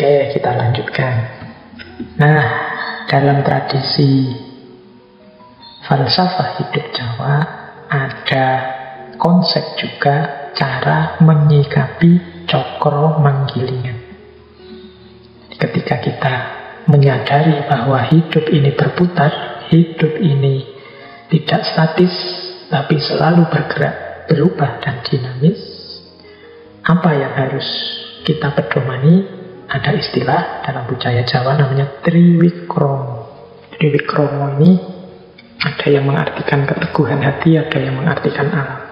Oke, kita lanjutkan. Nah, dalam tradisi falsafah hidup Jawa ada konsep juga cara menyikapi cokro manggilingan. Ketika kita menyadari bahwa hidup ini berputar, hidup ini tidak statis, tapi selalu bergerak, berubah dan dinamis, apa yang harus kita pedomani? Ada istilah dalam budaya Jawa namanya Triwikromo. Triwikromo ini ada yang mengartikan keteguhan hati, ada yang mengartikan alam.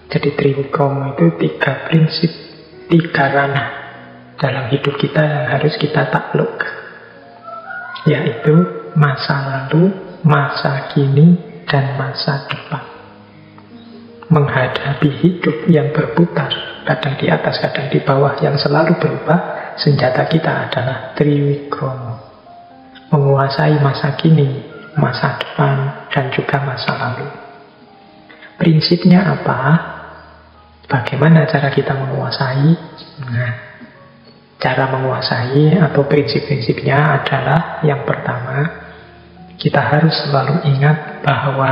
Jadi Triwikromo itu 3 prinsip, 3 ranah dalam hidup kita yang harus kita taklukkan, yaitu masa lalu, masa kini, dan masa depan. Menghadapi hidup yang berputar, kadang di atas, kadang di bawah, yang selalu berubah, senjata kita adalah Triwikromo. Menguasai masa kini, masa depan, dan juga masa lalu. Prinsipnya apa? Bagaimana cara kita menguasai? Nah, cara menguasai atau prinsip-prinsipnya adalah yang pertama, kita harus selalu ingat bahwa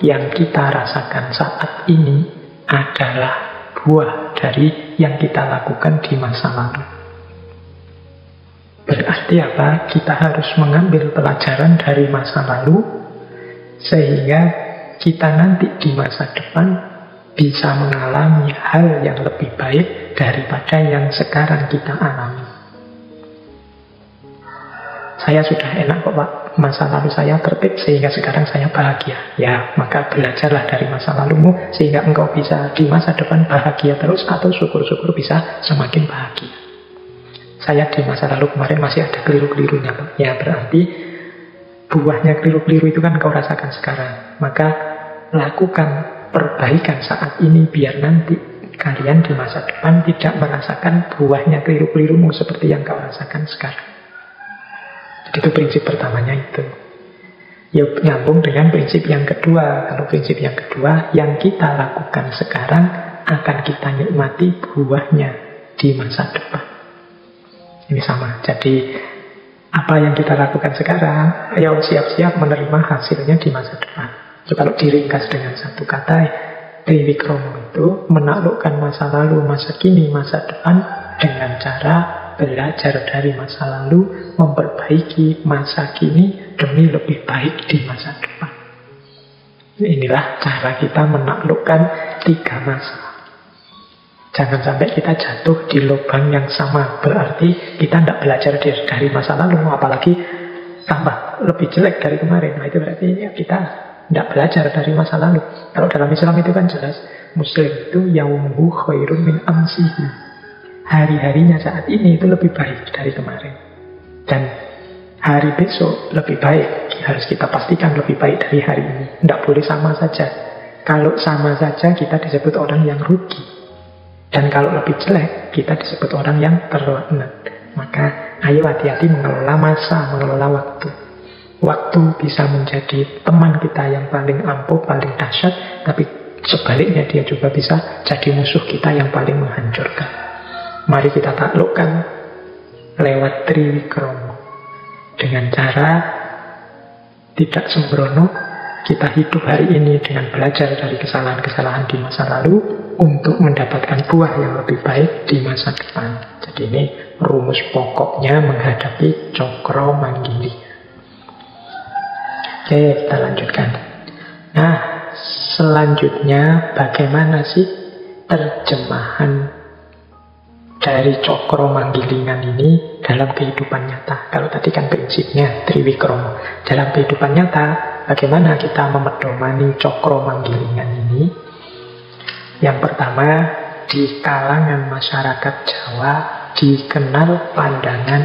yang kita rasakan saat ini adalah buah dari yang kita lakukan di masa lalu. Berarti apa? Kita harus mengambil pelajaran dari masa lalu sehingga kita nanti di masa depan bisa mengalami hal yang lebih baik daripada yang sekarang kita alami. Saya sudah enak kok Pak, masa lalu saya tertib sehingga sekarang saya bahagia. Ya, maka belajarlah dari masa lalumu sehingga engkau bisa di masa depan bahagia terus, atau syukur-syukur bisa semakin bahagia. Saya di masa lalu kemarin masih ada keliru-kelirunya Pak. Ya, berarti buahnya keliru-keliru itu kan kau rasakan sekarang. Maka lakukan perbaikan saat ini biar nanti kalian di masa depan tidak merasakan buahnya keliru-kelirumu seperti yang kau rasakan sekarang. Jadi itu prinsip pertamanya itu. Ya, nyambung dengan prinsip yang kedua. Kalau prinsip yang kedua, yang kita lakukan sekarang akan kita nikmati buahnya di masa depan. Ini sama. Jadi apa yang kita lakukan sekarang, ya siap-siap menerima hasilnya di masa depan. So, kalau diringkas dengan satu kata, Triwikromo itu menaklukkan masa lalu, masa kini, masa depan dengan cara belajar dari masa lalu, memperbaiki masa kini demi lebih baik di masa depan. Inilah cara kita menaklukkan 3 masa. Jangan sampai kita jatuh di lubang yang sama. Berarti kita tidak belajar dari masa lalu, apalagi tambah lebih jelek dari kemarin. Nah, itu berarti ya kita tidak belajar dari masa lalu. Kalau dalam Islam itu kan jelas, Muslim itu yaumuhu khairun min amsihi. Hari-harinya saat ini itu lebih baik dari kemarin. Dan hari besok lebih baik. Harus kita pastikan lebih baik dari hari ini. Tidak boleh sama saja. Kalau sama saja kita disebut orang yang rugi. Dan kalau lebih jelek, kita disebut orang yang terlaknat. Maka ayo hati-hati mengelola masa, mengelola waktu. Waktu bisa menjadi teman kita yang paling ampuh, paling dahsyat, tapi sebaliknya dia juga bisa jadi musuh kita yang paling menghancurkan. Mari kita taklukkan lewat Triwikromo. Dengan cara tidak sembrono, kita hidup hari ini dengan belajar dari kesalahan-kesalahan di masa lalu untuk mendapatkan buah yang lebih baik di masa depan. Jadi ini rumus pokoknya menghadapi cokro manggili. Oke, kita lanjutkan. Nah, selanjutnya bagaimana sih terjemahan dari cokro manggilingan ini dalam kehidupan nyata? Kalau tadi kan prinsipnya Triwikromo. Dalam kehidupan nyata, bagaimana kita memedomani cokro manggilingan ini? Yang pertama, di kalangan masyarakat Jawa dikenal pandangan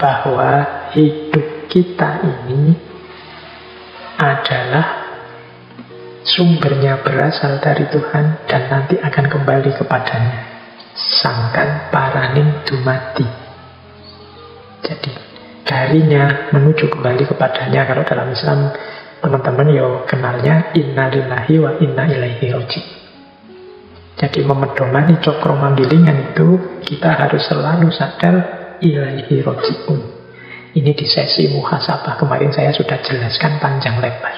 bahwa hidup kita ini adalah sumbernya berasal dari Tuhan dan nanti akan kembali kepadanya. Sangkan paraning dumati. Jadi darinya menuju kembali kepadanya. Kalau dalam Islam teman-teman yo kenalnya innalillahi wa inna ilaihi raji'un. Jadi memedomani cokro manggilingan itu kita harus selalu sadar ilaihi raji'un. Ini di sesi muhasabah kemarin saya sudah jelaskan panjang lebar.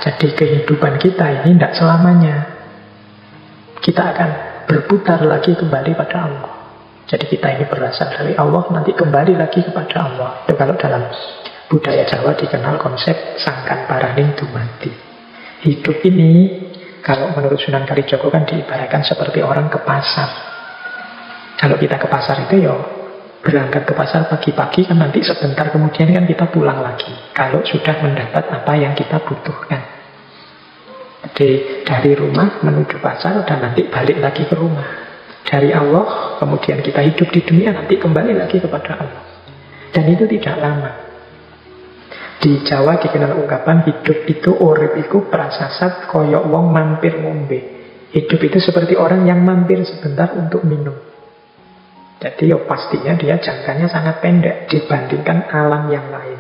Jadi kehidupan kita ini tidak selamanya. Kita akan berputar lagi kembali pada Allah. Jadi kita ini berasal dari Allah, nanti kembali lagi kepada Allah. Itu kalau dalam budaya Jawa dikenal konsep sangkan paraning dumadi. Hidup ini, kalau menurut Sunan Kalijaga kan diibaratkan seperti orang ke pasar. Kalau kita ke pasar itu ya berangkat ke pasar pagi-pagi, kan nanti sebentar kemudian kan kita pulang lagi. Kalau sudah mendapat apa yang kita butuhkan. Jadi dari rumah menuju pasar dan nanti balik lagi ke rumah. Dari Allah, kemudian kita hidup di dunia, nanti kembali lagi kepada Allah. Dan itu tidak lama. Di Jawa dikenal ungkapan hidup itu urip iku prasasat koyok wong mampir ngombe. Hidup itu seperti orang yang mampir sebentar untuk minum. Jadi ya pastinya dia jangkanya sangat pendek dibandingkan alam yang lain.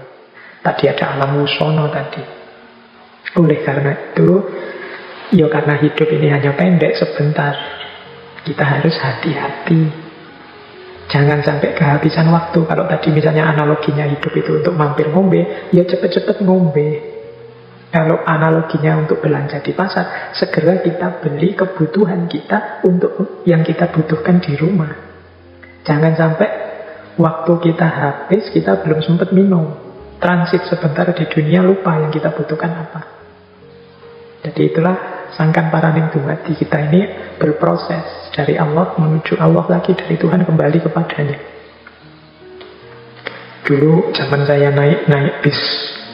Tadi ada alam wusono tadi. Oleh karena itu, ya karena hidup ini hanya pendek sebentar, kita harus hati-hati. Jangan sampai kehabisan waktu. Kalau tadi misalnya analoginya hidup itu untuk mampir ngombe, ya cepet-cepet ngombe. Kalau analoginya untuk belanja di pasar, segera kita beli kebutuhan kita untuk yang kita butuhkan di rumah. Jangan sampai waktu kita habis, kita belum sempat minum. Transit sebentar di dunia, lupa yang kita butuhkan apa. Jadi itulah sangkan paraning dumadi. Kita ini berproses dari Allah menuju Allah lagi, dari Tuhan kembali kepadanya. Dulu zaman saya naik bis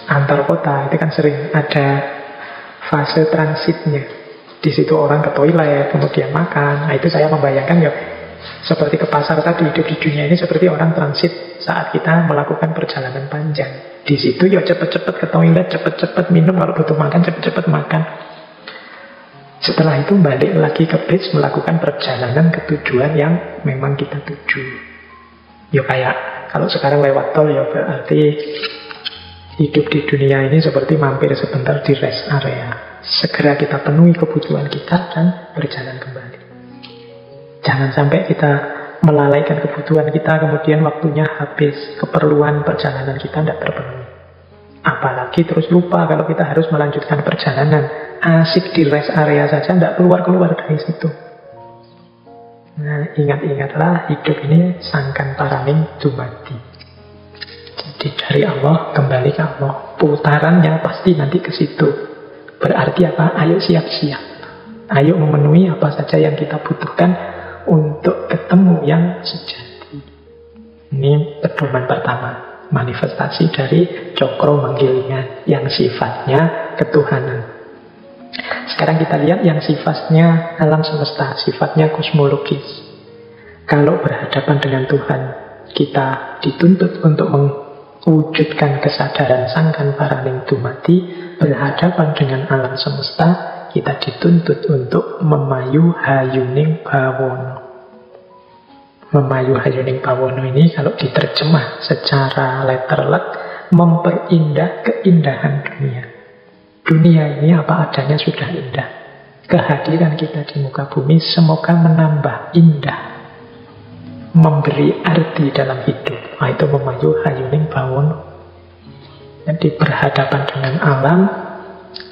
antar kota, itu kan sering ada fase transitnya. Di situ orang ke toilet, kemudian makan. Nah, itu saya membayangkan ya seperti ke pasar tadi, hidup di dunia ini seperti orang transit saat kita melakukan perjalanan panjang. Di situ ya cepet-cepet ke toilet, cepet-cepet minum, kalau butuh makan cepet-cepet makan. Setelah itu balik lagi ke bis melakukan perjalanan ke tujuan yang memang kita tuju. Ya kayak kalau sekarang lewat tol ya berarti hidup di dunia ini seperti mampir sebentar di rest area. Segera kita penuhi kebutuhan kita dan berjalan kembali. Jangan sampai kita melalaikan kebutuhan kita, kemudian waktunya habis, keperluan perjalanan kita tidak terpenuhi. Apalagi terus lupa kalau kita harus melanjutkan perjalanan. Asik di rest area saja, tidak keluar-keluar dari situ. Nah, ingat-ingatlah hidup ini sangkan paraning dumadi. Jadi dari Allah kembali ke Allah. Putarannya pasti nanti ke situ. Berarti apa? Ayo siap-siap. Ayo memenuhi apa saja yang kita butuhkan untuk ketemu yang sejati. Ini pedoman pertama, manifestasi dari cokro manggilingan yang sifatnya ketuhanan. Sekarang kita lihat yang sifatnya alam semesta, sifatnya kosmologis. Kalau berhadapan dengan Tuhan, kita dituntut untuk mewujudkan kesadaran sangkan paraning dumadi. Berhadapan dengan alam semesta, kita dituntut untuk memayu hayuning bawono. Memayu hayuning bawono ini kalau diterjemah secara letterlet, memperindah keindahan dunia. Dunia ini apa adanya sudah indah. Kehadiran kita di muka bumi semoga menambah indah, memberi arti dalam hidup. Nah, itu memayu hayuning bawono. Jadi berhadapan dengan alam,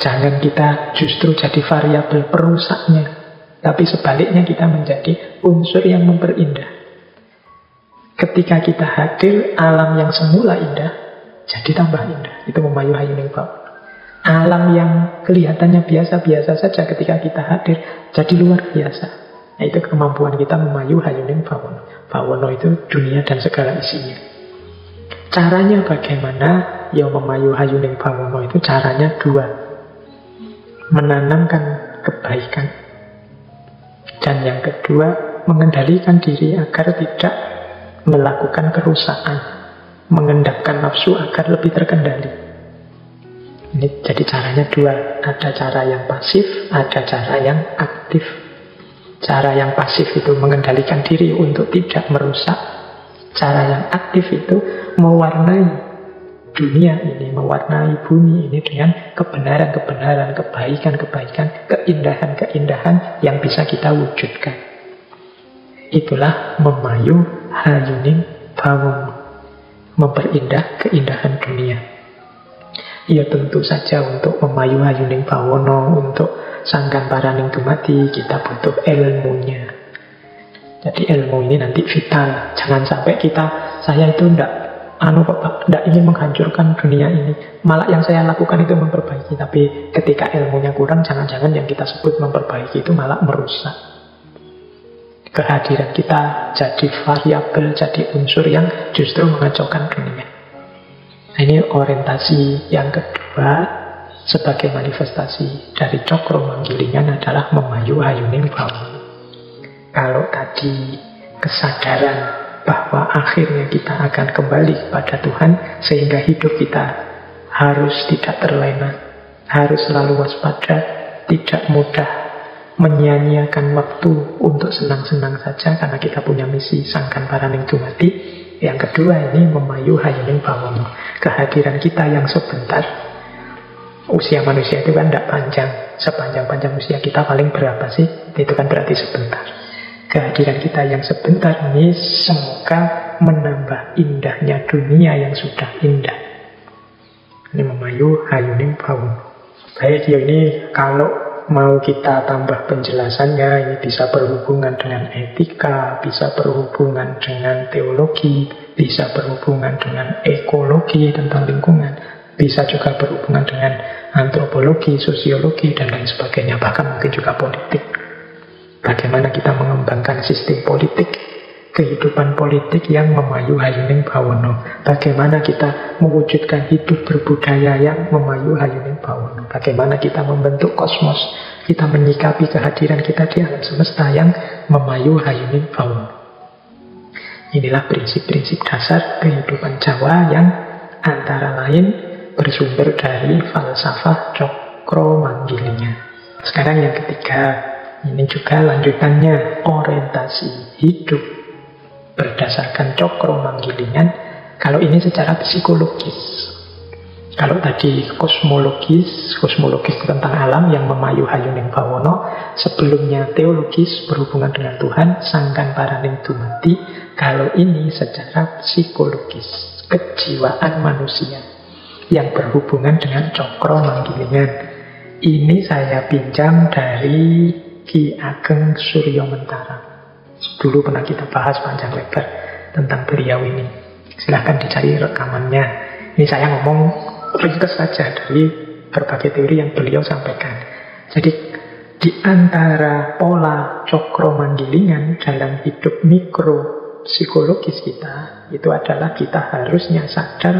jangan kita justru jadi variabel perusaknya, tapi sebaliknya kita menjadi unsur yang memperindah. Ketika kita hadir, alam yang semula indah jadi tambah indah. Itu memayu hayuning bawono. Alam yang kelihatannya biasa-biasa saja ketika kita hadir jadi luar biasa. Nah, itu kemampuan kita memayu hayuning bawono. Bawono itu dunia dan segala isinya. Caranya bagaimana? Ya memayu hayuning bawono itu caranya dua. Menanamkan kebaikan. Dan yang kedua, mengendalikan diri agar tidak melakukan kerusakan. Mengendapkan nafsu agar lebih terkendali. Ini jadi caranya dua. Ada cara yang pasif, ada cara yang aktif. Cara yang pasif itu mengendalikan diri untuk tidak merusak. Cara yang aktif itu mewarnai dunia ini, mewarnai bumi ini dengan kebenaran-kebenaran, kebaikan-kebaikan, keindahan-keindahan yang bisa kita wujudkan. itulah memayu hayuning bawono, memperindah keindahan dunia. Ya tentu saja untuk memayu hayuning bawono, untuk sangkan paraning dumadi, kita butuh ilmunya. Jadi ilmu ini nanti vital. Jangan sampai saya itu ndak ingin menghancurkan dunia ini, malah yang saya lakukan itu memperbaiki. Tapi ketika ilmunya kurang, jangan-jangan yang kita sebut memperbaiki itu malah merusak. Kehadiran kita jadi variabel, jadi unsur yang justru mengacaukan dunia. Nah, ini orientasi yang kedua sebagai manifestasi dari cokro manggilingan adalah memayu hayuning bawono. Kalau tadi kesadaran bahwa akhirnya kita akan kembali kepada Tuhan, sehingga hidup kita harus tidak terlena, harus selalu waspada, tidak mudah menyia-nyiakan waktu untuk senang-senang saja karena kita punya misi sangkan paraning dumadi. Yang kedua ini memayu hayuning bawono, kehadiran kita yang sebentar. Usia manusia itu kan tidak panjang, sepanjang-panjang usia kita paling berapa sih? Itu kan berarti sebentar. Kehadiran kita yang sebentar ini semoga menambah indahnya dunia yang sudah indah. Ini memayu hayuning bawono. Baik, ya ini kalau mau kita tambah penjelasannya, ini bisa berhubungan dengan etika, bisa berhubungan dengan teologi, bisa berhubungan dengan ekologi tentang lingkungan, bisa juga berhubungan dengan antropologi, sosiologi, dan lain sebagainya, bahkan mungkin juga politik. Bagaimana kita mengembangkan sistem politik, kehidupan politik yang memayu hayuning bawono. Bagaimana kita mewujudkan hidup berbudaya yang memayu hayuning bawono. Bagaimana kita membentuk kosmos, kita menyikapi kehadiran kita di alam semesta yang memayu hayuning bawono. Inilah prinsip-prinsip dasar kehidupan Jawa yang antara lain bersumber dari falsafah cokro manggilingan. Sekarang yang ketiga, ini juga lanjutannya, orientasi hidup berdasarkan cokro manggilingan. Kalau ini secara psikologis. Kalau tadi kosmologis tentang alam yang memayu hayuning bawono, sebelumnya teologis berhubungan dengan Tuhan, sangkan paraning dumadi. Kalau ini secara psikologis, kejiwaan manusia yang berhubungan dengan cokro manggilingan. Ini saya pinjam dari Ki Ageng Suryomentara. Dulu pernah kita bahas panjang lebar tentang beliau ini. Silahkan dicari rekamannya. Ini saya ngomong ringkas saja dari berbagai teori yang beliau sampaikan. Jadi di antara pola cokro manggilingan dalam hidup mikro psikologis kita, itu adalah kita harusnya sadar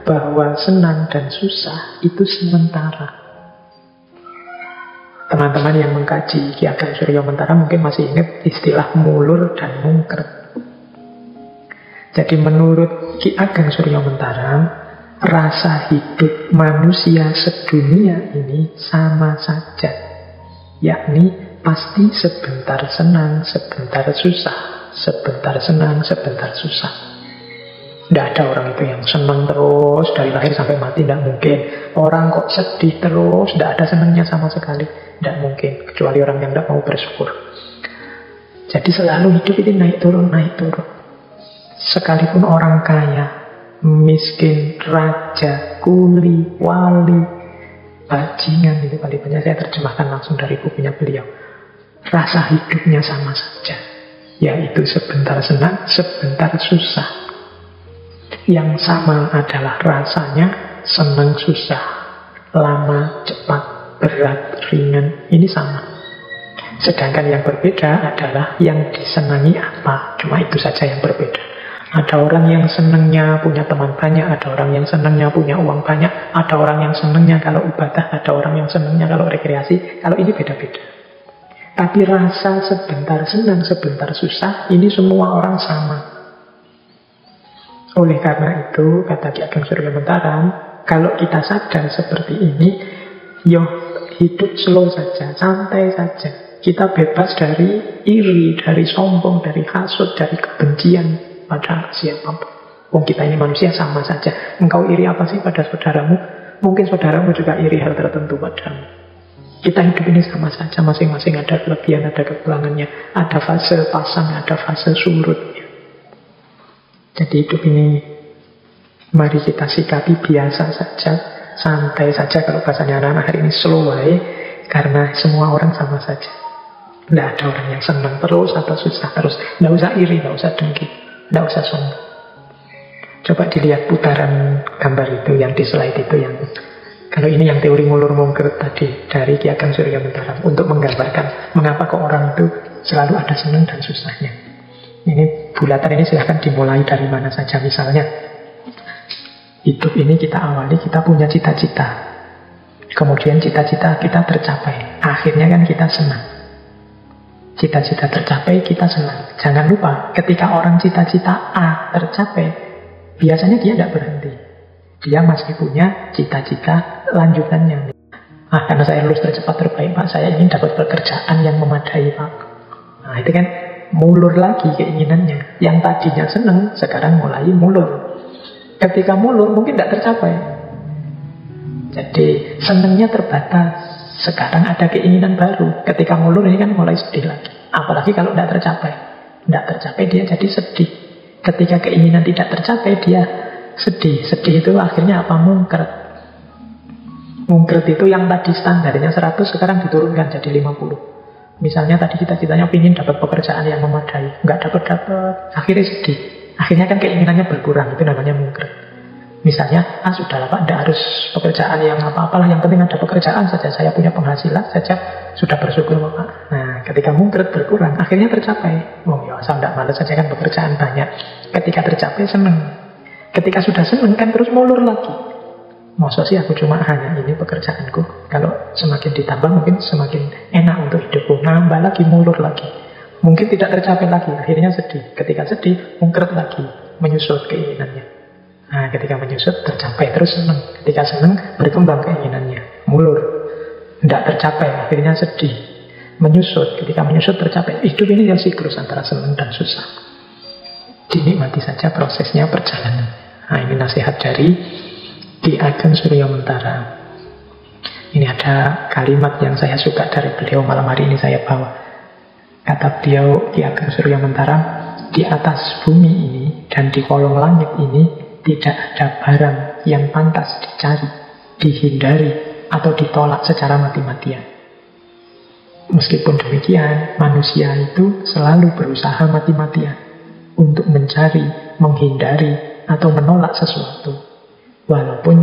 bahwa senang dan susah itu sementara. Teman-teman yang mengkaji Ki Ageng Suryomentara mungkin masih ingat istilah mulur dan mungker. Jadi menurut Ki Ageng Suryomentara, rasa hidup manusia sedunia ini sama saja, yakni pasti sebentar senang, sebentar susah, sebentar senang, sebentar susah. Tidak ada orang itu yang senang terus dari lahir sampai mati, tidak mungkin. Orang kok sedih terus, tidak ada senangnya sama sekali, tidak mungkin. Kecuali orang yang tidak mau bersyukur. Jadi selalu hidup ini naik turun, naik turun. Sekalipun orang kaya, miskin, raja, kuli, wali, bajingan, itu paling banyak saya terjemahkan langsung dari bukunya beliau. Rasa hidupnya sama saja, yaitu sebentar senang, sebentar susah. Yang sama adalah rasanya senang susah, lama, cepat, berat, ringan. Ini sama. Sedangkan yang berbeda adalah yang disenangi apa. Cuma itu saja yang berbeda. Ada orang yang senangnya punya teman banyak, ada orang yang senangnya punya uang banyak, ada orang yang senangnya kalau ibadah, ada orang yang senangnya kalau rekreasi. Kalau ini beda-beda. Tapi rasa sebentar senang, sebentar susah, ini semua orang sama. Oleh karena itu, kata Ki Ageng Suryomentara, kalau kita sadar seperti ini, hidup slow saja, santai saja. Kita bebas dari iri, dari sombong, dari hasut, dari kebencian pada siapapun. Wong kita ini manusia sama saja. Engkau iri apa sih pada saudaramu? Mungkin saudaramu juga iri hal tertentu padamu. Kita hidup ini sama saja, masing-masing ada kelebihan, ada kekurangannya, ada fase pasang, ada fase surutnya. Jadi hidup ini mari kita sikapi biasa saja, santai saja, kalau bahasanya anak-anak hari ini slow way, karena semua orang sama saja. Tidak ada orang yang senang terus atau susah terus. Tidak usah iri, tidak usah dengki, tidak usah sombong. Coba dilihat putaran gambar itu yang di slide itu, yang kalau ini yang teori mulur mungkir tadi dari Ki Ageng Surya Mentara, untuk menggambarkan mengapa kok orang itu selalu ada senang dan susahnya. Ini bulatan ini silahkan dimulai dari mana saja. Misalnya hidup ini kita awali, kita punya cita-cita, kemudian cita-cita kita tercapai, akhirnya kan kita senang. Cita-cita tercapai, kita senang. Jangan lupa, ketika orang cita-cita A tercapai, biasanya dia tidak berhenti. Dia masih punya cita-cita lanjutannya. Karena saya lulus tercepat terbaik, Pak, saya ingin dapat pekerjaan yang memadai, Pak. Nah, itu kan mulur lagi keinginannya. Yang tadinya senang, sekarang mulai mulur. Ketika mulur, mungkin tidak tercapai. Jadi, senangnya terbatas. Sekarang ada keinginan baru. Ketika mulur, ini kan mulai sedih lagi. Apalagi kalau tidak tercapai. Tidak tercapai, dia jadi sedih. Ketika keinginan tidak tercapai, dia sedih. Sedih itu akhirnya apa? Mungkret. Mungkret itu yang tadi standarnya 100, sekarang diturunkan jadi 50. Misalnya tadi cita-citanya ingin dapat pekerjaan yang memadai, nggak dapat-dapat, akhirnya sedih. Akhirnya kan keinginannya berkurang, itu namanya mungkret. Misalnya, sudahlah Pak, tidak harus pekerjaan yang apa-apalah, yang penting ada pekerjaan saja, saya punya penghasilan saja, sudah bersyukur Pak. Nah, ketika mungkret berkurang, akhirnya tercapai. Oh ya, saya tidak malas saja kan pekerjaan banyak. Ketika tercapai, senang. Ketika sudah senang kan terus mulur lagi. Masa sih aku cuma hanya ini pekerjaanku. Kalau semakin ditambah mungkin semakin enak untuk hidupku. Nambah lagi, mulur lagi. Mungkin tidak tercapai lagi, akhirnya sedih. Ketika sedih, mungkret lagi, menyusut keinginannya. Nah, ketika menyusut, tercapai, terus senang. Ketika senang, berkembang keinginannya, mulur. Tidak tercapai, akhirnya sedih, menyusut. Ketika menyusut, tercapai. Hidup ini yang siklus antara senang dan susah. Dinikmati saja prosesnya, perjalanan. Nah, ini nasihat dari Ki Ageng Surya Mentara. Ini ada kalimat yang saya suka dari beliau, malam hari ini saya bawa. Kata beliau, Ki Ageng Surya Mentara, di atas bumi ini dan di kolong langit ini tidak ada barang yang pantas dicari, dihindari, atau ditolak secara mati-matian. Meskipun demikian, manusia itu selalu berusaha mati-matian untuk mencari, menghindari, atau menolak sesuatu. Walaupun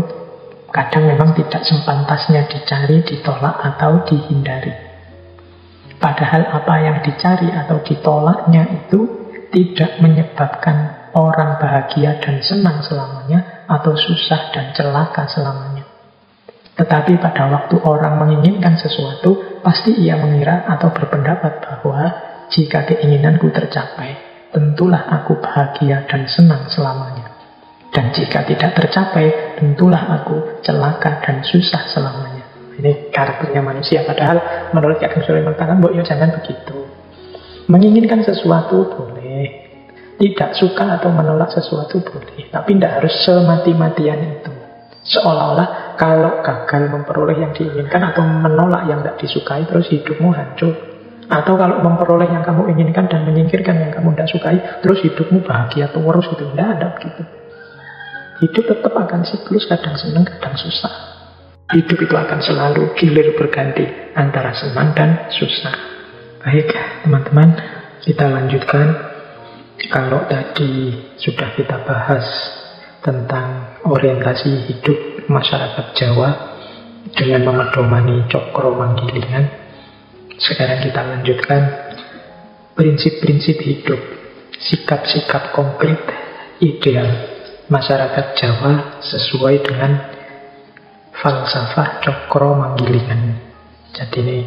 kadang memang tidak sepantasnya dicari, ditolak, atau dihindari. Padahal apa yang dicari atau ditolaknya itu tidak menyebabkan orang bahagia dan senang selamanya, atau susah dan celaka selamanya. Tetapi pada waktu orang menginginkan sesuatu, pasti ia mengira atau berpendapat bahwa jika keinginanku tercapai, tentulah aku bahagia dan senang selamanya. Dan jika tidak tercapai, tentulah aku celaka dan susah selamanya. Ini karakternya manusia. Padahal menurut Ki Ageng Surya Mentara, jangan begitu. Menginginkan sesuatu boleh, tidak suka atau menolak sesuatu boleh, tapi tidak harus semati-matian itu. Seolah-olah kalau gagal memperoleh yang diinginkan atau menolak yang tidak disukai, terus hidupmu hancur. Atau kalau memperoleh yang kamu inginkan dan menyingkirkan yang kamu tidak sukai, terus hidupmu bahagia terus gitu. Tidak ada begitu. Hidup tetap akan siklus, kadang senang, kadang susah. Hidup itu akan selalu gilir berganti antara senang dan susah. Baik, teman-teman, kita lanjutkan. Kalau tadi sudah kita bahas tentang orientasi hidup masyarakat Jawa dengan memedomani cokro manggilingan, sekarang kita lanjutkan prinsip-prinsip hidup, sikap-sikap konkret ideal masyarakat Jawa sesuai dengan falsafah cokro manggilingan. Jadi ini,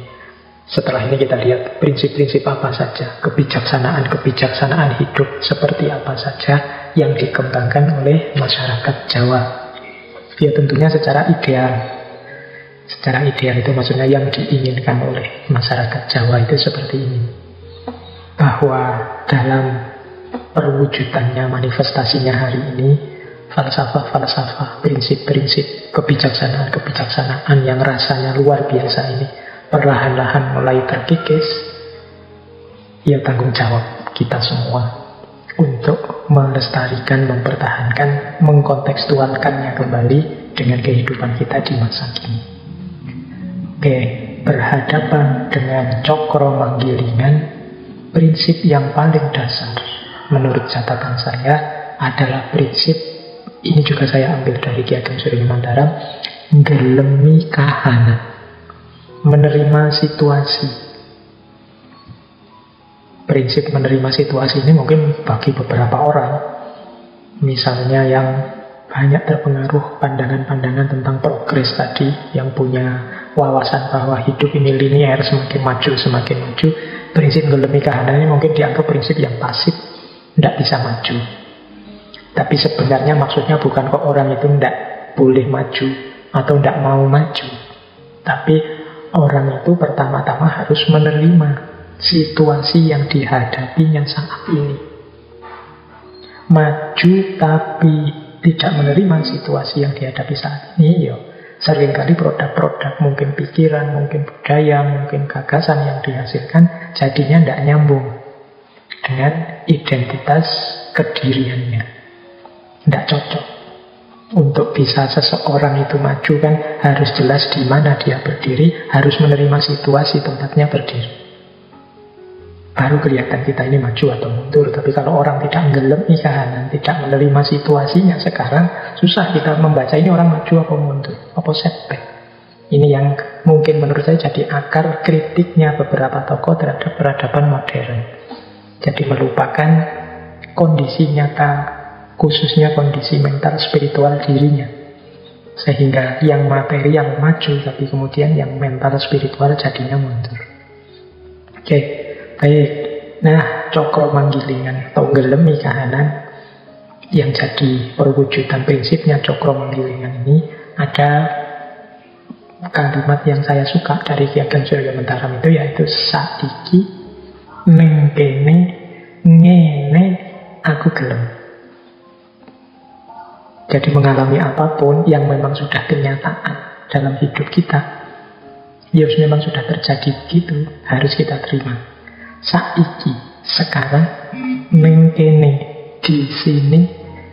setelah ini kita lihat prinsip-prinsip apa saja, kebijaksanaan hidup seperti apa saja yang dikembangkan oleh masyarakat Jawa. Ya tentunya secara ideal. Secara ideal itu maksudnya yang diinginkan oleh masyarakat Jawa itu seperti ini. Bahwa dalam perwujudannya, manifestasinya hari ini, falsafah-falsafah, prinsip-prinsip kebijaksanaan yang rasanya luar biasa ini perlahan-lahan mulai terkikis, ya tanggung jawab kita semua untuk melestarikan, mempertahankan, mengkontekstualkannya kembali dengan kehidupan kita di masa kini. Oke, berhadapan dengan cokro manggilingan, prinsip yang paling dasar menurut catatan saya adalah prinsip, ini juga saya ambil dari Ki Ageng Surya Mantaram, gelemi kahanan, menerima situasi. Prinsip menerima situasi ini mungkin bagi beberapa orang, misalnya yang banyak terpengaruh pandangan-pandangan tentang progres tadi, yang punya wawasan bahwa hidup ini linier, semakin maju, prinsip gelemi kahanan ini mungkin dianggap prinsip yang pasif, tidak bisa maju. Tapi sebenarnya maksudnya bukan kok orang itu tidak boleh maju atau tidak mau maju, tapi orang itu pertama-tama harus menerima situasi yang dihadapinya saat ini. Maju tapi tidak menerima situasi yang dihadapi saat ini, ya seringkali produk-produk, mungkin pikiran, mungkin budaya, mungkin gagasan yang dihasilkan jadinya tidak nyambung dengan identitas kediriannya, tidak cocok. Untuk bisa seseorang itu maju kan harus jelas di mana dia berdiri, harus menerima situasi tempatnya berdiri. Baru kelihatan kita ini maju atau mundur. Tapi kalau orang tidak gelemi kahanan, tidak menerima situasinya sekarang, susah kita membaca ini orang maju apa mundur, apa setback. Ini yang mungkin menurut saya jadi akar kritiknya beberapa tokoh terhadap peradaban modern. Jadi melupakan kondisi nyata, khususnya kondisi mental spiritual dirinya. Sehingga yang material maju, tapi kemudian yang mental spiritual jadinya mundur. Oke. Baik, nah cokro manggilingan atau gelemi kahanan yang jadi perwujudan prinsipnya cokro manggilingan ini, ada kalimat yang saya suka dari Ki Ageng Surya Mantaram itu, yaitu saiki ning kene ngene aku gelem. Jadi mengalami apapun yang memang sudah kenyataan dalam hidup kita, ya memang sudah terjadi gitu, harus kita terima. Saiki, sekarang, mengkene, di sini,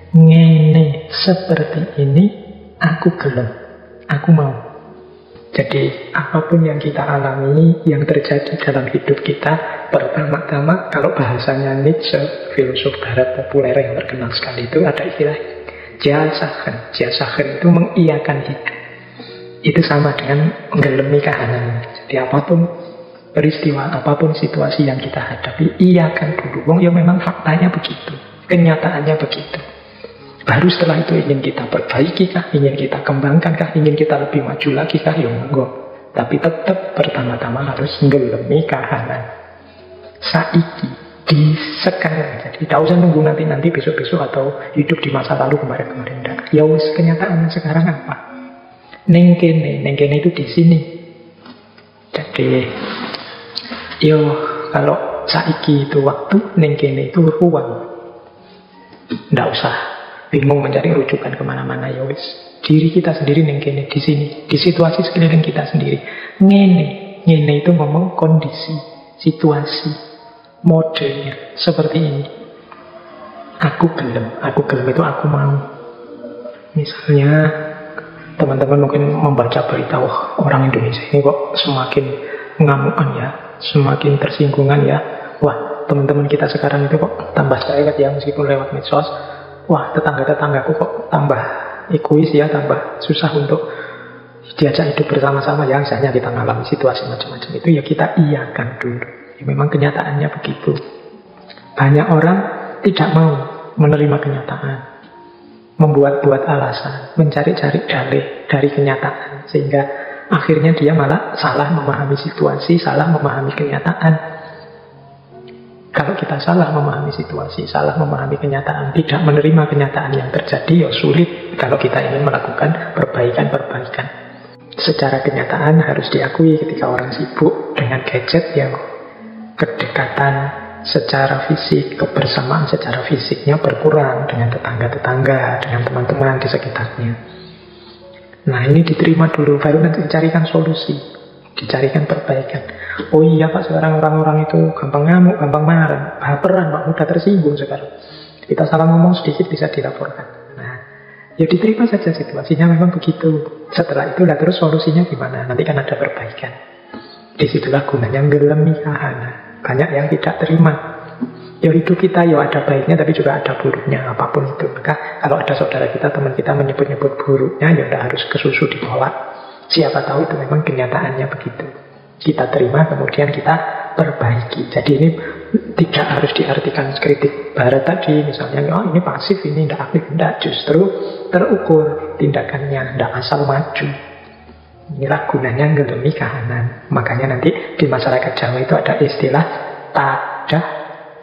ngene, seperti ini, aku gelem, aku mau. Jadi apapun yang kita alami, yang terjadi dalam hidup kita, pertama-tama kalau bahasanya Nietzsche, filosof barat populer yang terkenal sekali itu, ada istilah jasahen. Jasahen itu mengiyakan hidup. Itu sama dengan menggelemi kahanan. Jadi apapun peristiwa, apapun situasi yang kita hadapi, iyakan dulu. Wong ya memang faktanya begitu, kenyataannya begitu. Baru setelah itu ingin kita perbaiki kah, ingin kita kembangkan kah, ingin kita lebih maju lagi kah, ya monggo. Tapi tetap pertama-tama harus ngelemi kahanan. Saiki, di sekarang. Jadi tidak usah nunggu nanti besok-besok atau hidup di masa lalu kemarin-kemarin. Ya wis, kenyataannya sekarang apa? Nengkene itu di sini. Jadi yo, kalau saiki itu waktu, nengkene itu ruang. Tidak usah bingung mencari rujukan kemana-mana, ya wis. Diri kita sendiri nengkene di sini, di situasi sekeliling kita sendiri. Ngene itu ngomong kondisi, situasi, modelnya seperti ini. Aku gelem itu aku mau. Misalnya teman-teman mungkin membaca berita, wah orang Indonesia ini kok semakin ngamukan ya, semakin tersinggungan ya. Wah, teman-teman kita sekarang itu kok tambah cerewet ya, meskipun lewat medsos. Wah, tetangga-tetanggaku kok tambah egois ya, tambah susah untuk diajak hidup bersama-sama ya. Misalnya kita mengalami situasi macam-macam itu, ya kita iyakan dulu. Ya, memang kenyataannya begitu. Banyak orang tidak mau menerima kenyataan, membuat-buat alasan, mencari-cari dalih dari kenyataan, sehingga akhirnya dia malah salah memahami situasi, salah memahami kenyataan. Kalau kita salah memahami situasi, salah memahami kenyataan, tidak menerima kenyataan yang terjadi, ya sulit kalau kita ingin melakukan perbaikan-perbaikan. Secara kenyataan harus diakui ketika orang sibuk dengan gadget, ya kedekatan secara fisik, kebersamaan secara fisiknya berkurang dengan tetangga-tetangga, dengan teman-teman di sekitarnya. Nah, ini diterima dulu, baru nanti dicarikan solusi. dicarikan perbaikan. Oh iya Pak, sekarang orang-orang itu gampang ngamuk, gampang marah, baperan Pak, mudah tersinggung sekarang. Kita salah ngomong sedikit bisa dilaporkan. Nah, ya diterima saja situasinya memang begitu. Setelah itu lah terus solusinya gimana? Nanti kan ada perbaikan. Disitulah gunanya ngelemi kahana. Banyak yang tidak terima. Ya hidup kita ya ada baiknya tapi juga ada buruknya, apapun itu. Maka kalau ada saudara kita, teman kita menyebut-nyebut buruknya, ya udah harus kesusu ditolak. Siapa tahu itu memang kenyataannya begitu. Kita terima kemudian kita perbaiki. Jadi ini tidak harus diartikan kritik barat tadi, misalnya oh ini pasif, ini tidak aktif. Tidak, justru terukur tindakannya, tidak asal maju. Inilah gunanya ngelemi kahanan. Makanya nanti di masyarakat Jawa itu ada istilah tadah,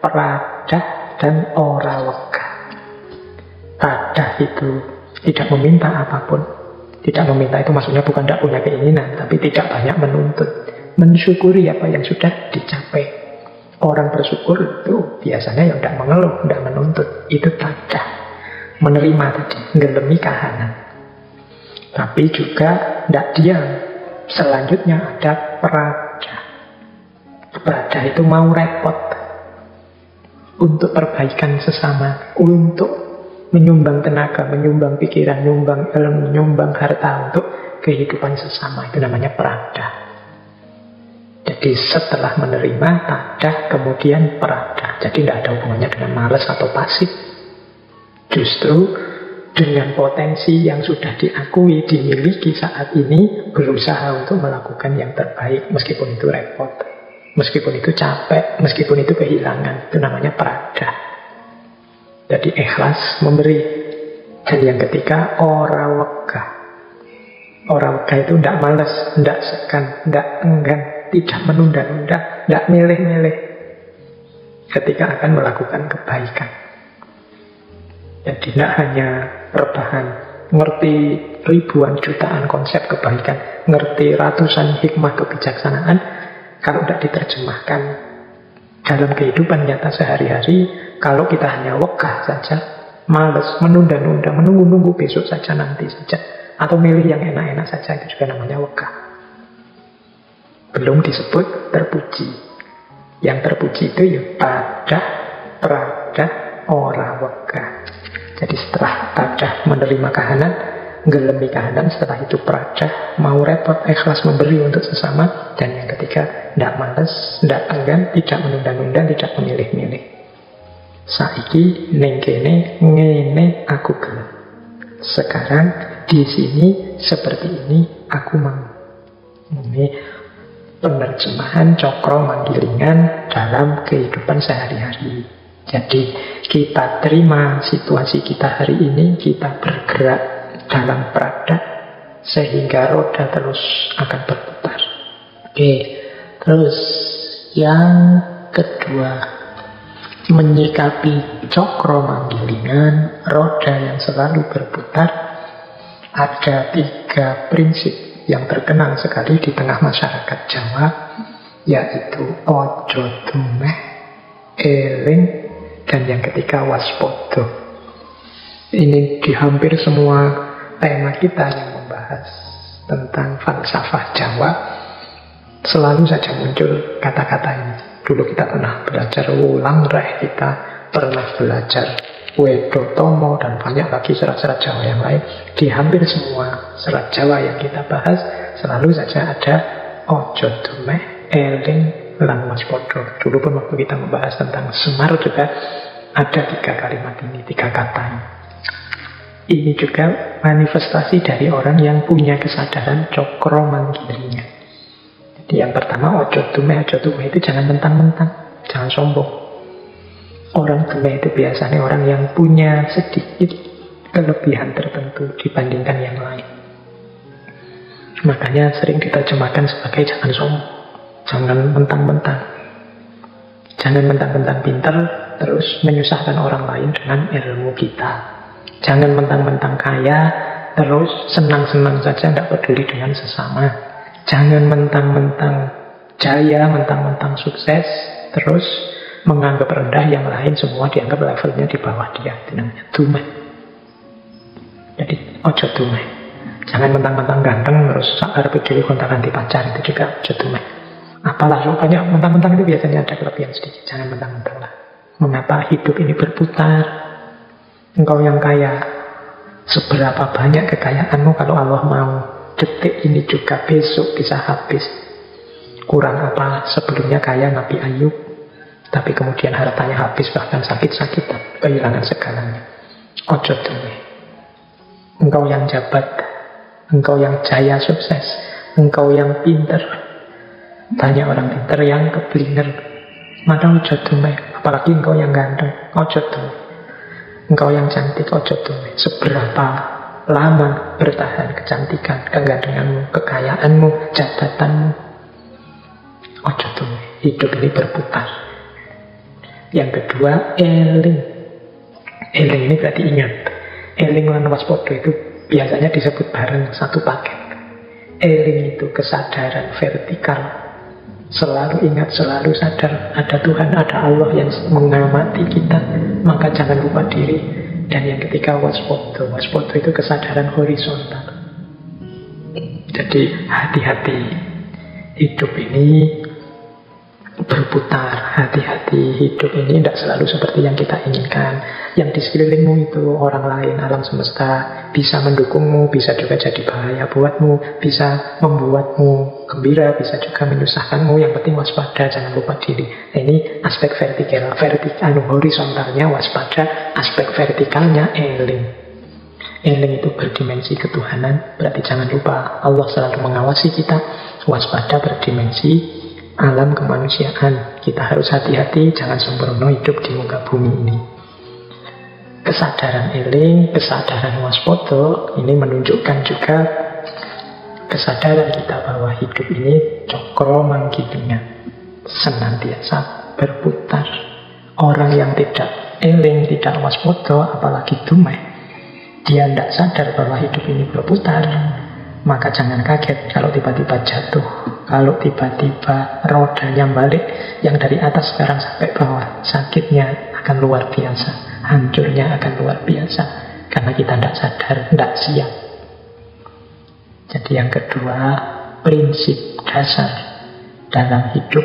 peradah, dan ora wega. Tadah itu tidak meminta apapun. Tidak meminta itu maksudnya bukan tidak punya keinginan, tapi tidak banyak menuntut. Mensyukuri apa yang sudah dicapai. Orang bersyukur itu biasanya yang tidak mengeluh, tidak menuntut. Itu tadah. Menerima tadi, ngelemi kahanan. Tapi juga tidak diam. Selanjutnya ada peradah. Peradah itu mau repot untuk perbaikan sesama, untuk menyumbang tenaga, menyumbang pikiran, menyumbang ilmu, menyumbang harta untuk kehidupan sesama. Itu namanya peradah. Jadi setelah menerima tadah, kemudian peradah. Jadi tidak ada hubungannya dengan malas atau pasif. Justru dengan potensi yang sudah diakui, dimiliki saat ini, berusaha untuk melakukan yang terbaik, meskipun itu repot, meskipun itu capek, meskipun itu kehilangan. Itu namanya peradah. Jadi ikhlas memberi. Dan yang ketiga, ora wega. Ora wega itu tidak malas, tidak segan, tidak enggan, tidak menunda-nunda, tidak milih-milih ketika akan melakukan kebaikan. Jadi tidak hanya rebahan, ngerti ribuan jutaan konsep kebaikan, ngerti ratusan hikmah kebijaksanaan, kalau tidak diterjemahkan dalam kehidupan nyata sehari-hari, kalau kita hanya wegah saja, malas, menunda-nunda, menunggu-nunggu besok saja, nanti saja, atau milih yang enak-enak saja, itu juga namanya wegah. Belum disebut terpuji. Yang terpuji itu ya tadah, peradah, ora wegah. Jadi setelah tadah menerima kahanan, ngelemi kahanan, setelah itu peradah, mau repot, ikhlas memberi untuk sesama, dan yang ketiga, tidak malas, tidak enggan, tidak menunda-nunda, tidak memilih-milih. Saiki ning kene ngene aku gelem. Sekarang di sini seperti ini aku mau. Ini penerjemahan Cokro Manggilingan dalam kehidupan sehari-hari. Jadi kita terima situasi kita hari ini, kita bergerak dalam peradah sehingga roda terus akan berputar. Oke, terus yang kedua, menyikapi Cokro Manggilingan, roda yang selalu berputar, ada 3 prinsip yang terkenal sekali di tengah masyarakat Jawa, yaitu ojo dumeh, eling, dan yang ketiga waspada. Ini di hampir semua tema kita yang membahas tentang falsafah Jawa, selalu saja muncul kata-kata ini. Dulu kita pernah belajar Wulang Reh, kita pernah belajar Wedo Tomo, dan banyak lagi serat-serat Jawa yang lain. Di hampir semua serat Jawa yang kita bahas, selalu saja ada ojo dumeh, eling, lan waspada. Dulu pun waktu kita membahas tentang Semar juga ada 3 kalimat ini, 3 kata ini. Ini juga manifestasi dari orang yang punya kesadaran Cokro Manggilingan. Jadi yang pertama, ojo dumeh itu jangan mentang-mentang, jangan sombong. Orang dumeh itu biasanya orang yang punya sedikit kelebihan tertentu dibandingkan yang lain. Makanya sering diterjemahkan sebagai jangan sombong, jangan mentang-mentang. Jangan mentang-mentang pintar terus menyusahkan orang lain dengan ilmu kita. Jangan mentang-mentang kaya terus senang-senang saja, tidak peduli dengan sesama. Jangan mentang-mentang jaya, mentang-mentang sukses, terus menganggap rendah yang lain, semua dianggap levelnya di bawah dia. Itu namanya dumeh. Jadi ojo dumeh. Jangan mentang-mentang ganteng terus sakar peduli kontak-ganti pacar, itu juga aja tuh. Apalah, pokoknya mentang-mentang itu biasanya ada kelebihan sedikit. Jangan mentang-mentang lah. Mengapa hidup ini berputar? Engkau yang kaya, seberapa banyak kekayaanmu kalau Allah mau detik ini juga besok bisa habis. Kurang apa sebelumnya kaya Nabi Ayub, tapi kemudian hartanya habis, bahkan sakit-sakitan, kehilangan segalanya. Ojo duwe. Engkau yang jabat, engkau yang jaya sukses, engkau yang pinter. Banyak orang pinter yang keblinger. Maka ojo duwe. Apalagi engkau yang ganteng, ojo duwe. Engkau yang cantik, ojo duwe. Seberapa lama bertahan kecantikan, kegantenganmu, kekayaanmu, jabatanmu, ojo duwe. Hidup ini berputar. Yang kedua, eling. Eling ini berarti ingat. Eling lan waspada itu biasanya disebut bareng satu paket. Eling itu kesadaran vertikal. Selalu ingat, selalu sadar ada Tuhan, ada Allah yang mengamati kita. Maka jangan lupa diri. Dan yang ketiga, waspada. Waspada itu kesadaran horizontal. Jadi hati-hati. Hidup ini berputar, hati-hati. Hidup ini tidak selalu seperti yang kita inginkan. Yang di sekelilingmu itu orang lain, alam semesta, bisa mendukungmu, bisa juga jadi bahaya buatmu, bisa membuatmu gembira, bisa juga menyusahkanmu. Yang penting waspada, jangan lupa diri. Ini aspek vertikal, horizontalnya waspada, aspek vertikalnya eling. Eling itu berdimensi ketuhanan, berarti jangan lupa Allah selalu mengawasi kita. Waspada berdimensi alam kemanusiaan. Kita harus hati-hati, jangan sembrono hidup di muka bumi ini. Kesadaran eling, kesadaran waspada, ini menunjukkan juga kesadaran kita bahwa hidup ini cokro manggilingan, senantiasa berputar. Orang yang tidak eling, tidak waspada, apalagi dumeh, dia tidak sadar bahwa hidup ini berputar. Maka jangan kaget kalau tiba-tiba jatuh, kalau tiba-tiba rodanya balik, yang dari atas sekarang sampai bawah, sakitnya akan luar biasa, hancurnya akan luar biasa, karena kita tidak sadar, tidak siap. Jadi yang kedua, prinsip dasar dalam hidup